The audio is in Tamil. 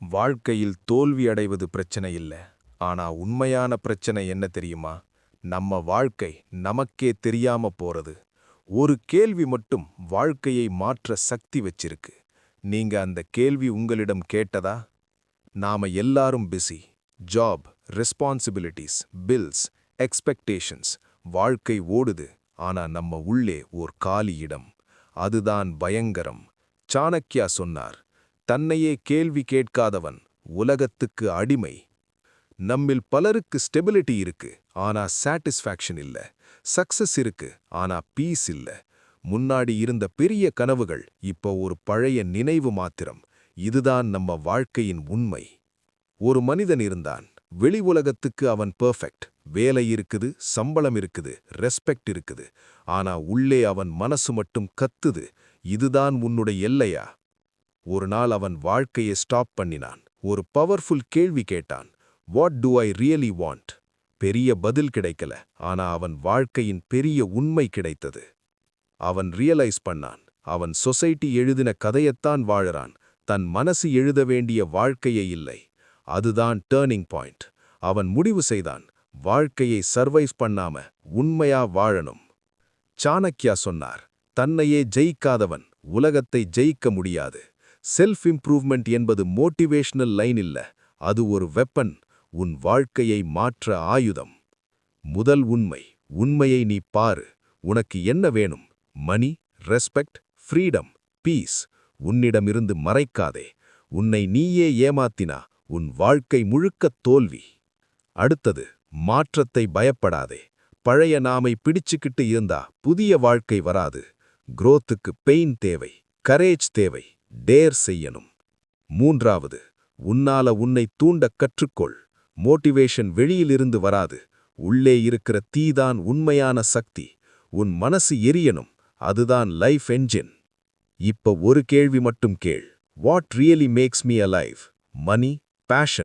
வாழ்க்கையில் தோல்வி அடைவது பிரச்சனை இல்ல. ஆனா உண்மையான பிரச்சனை என்ன தெரியுமா? நம்ம வாழ்க்கை நமக்கே தெரியாம போறது. ஒரு கேள்வி மட்டும் வாழ்க்கையை மாற்ற சக்தி வச்சிருக்கு. நீங்க அந்த கேள்வி உங்களிடம் கேட்டதா? நாம எல்லாரும் busy. Job, responsibilities, bills, expectations. வாழ்க்கை ஓடுது. ஆனா நம்ம உள்ளே ஓர் காலி இடம். அதுதான் பயங்கரம். சாணக்யா சொன்னார், தன்னையே கேள்வி கேட்காதவன் உலகத்துக்கு அடிமை. நம்மில் பலருக்கு ஸ்டெபிலிட்டி இருக்கு, ஆனா சாட்டிஸ்ஃபேக்ஷன் இல்ல. சக்சஸ் இருக்கு, ஆனா பீஸ் இல்ல. முன்னாடி இருந்த பெரிய கனவுகள் இப்போ ஒரு பழைய நினைவு மாத்திரம். இதுதான் நம்ம வாழ்க்கையின் உண்மை. ஒரு மனிதன் இருந்தான். வெளி உலகத்துக்கு அவன் பெர்ஃபெக்ட். வேலை இருக்குது, சம்பளம் இருக்குது, ரெஸ்பெக்ட் இருக்குது. ஆனா உள்ளே அவன் மனசு மட்டும் கத்துது. இதுதான் உன்னுடைய எல்லையா? ஒரு நாள் அவன் வாழ்க்கையை ஸ்டாப் பண்ணினான். ஒரு பவர்ஃபுல் கேள்வி கேட்டான். What to I really want? பெரிய பதில் கிடைக்கல, ஆனா அவன் வாழ்க்கையின் பெரிய உண்மை கிடைத்தது. அவன் ரியலைஸ் பண்ணான், அவன் சொசைட்டி எழுதின கதையத்தான் வாழறான். தன் மனசு எழுத வேண்டிய வாழ்க்கையே இல்லை. அதுதான் டேர்னிங் பாயிண்ட். அவன் முடிவு செய்தான், வாழ்க்கையை சர்வைஸ் பண்ணாம உண்மையா வாழணும். சாணக்யா சொன்னார், தன்னையே ஜெயிக்காதவன் உலகத்தை ஜெயிக்க முடியாது. செல்ஃப் இம்ப்ரூவ்மெண்ட் என்பது மோட்டிவேஷனல் லைன் இல்ல, அது ஒரு வெப்பன், உன் வாழ்க்கையை மாற்ற ஆயுதம். முதல் உண்மை, உண்மையை நீ பாரு. உனக்கு என்ன வேணும்? மணி, ரெஸ்பெக்ட், ஃப்ரீடம், பீஸ். உன்னிடமிருந்து மறைக்காதே. உன்னை நீயே ஏமாத்தினா உன் வாழ்க்கை முழுக்க தோல்வி. அடுத்தது, மாற்றத்தை பயப்படாதே. பழைய நாமை பிடிச்சுக்கிட்டு இருந்தா புதிய வாழ்க்கை வராது. குரோத்துக்கு பெயின் தேவை, கரேஜ் தேவை, டேர் செய்யணும். மூன்றாவது, உன்னால உன்னை தூண்டக் கற்றுக்கொள். மோட்டிவேஷன் வெளியிலிருந்து வராது. உள்ளே இருக்கிற தீதான் உண்மையான சக்தி. உன் மனசு எரியணும், அதுதான் லைஃப் என்ஜின். இப்ப ஒரு கேள்வி மட்டும் கேள். What really makes me alive? Money, fashion,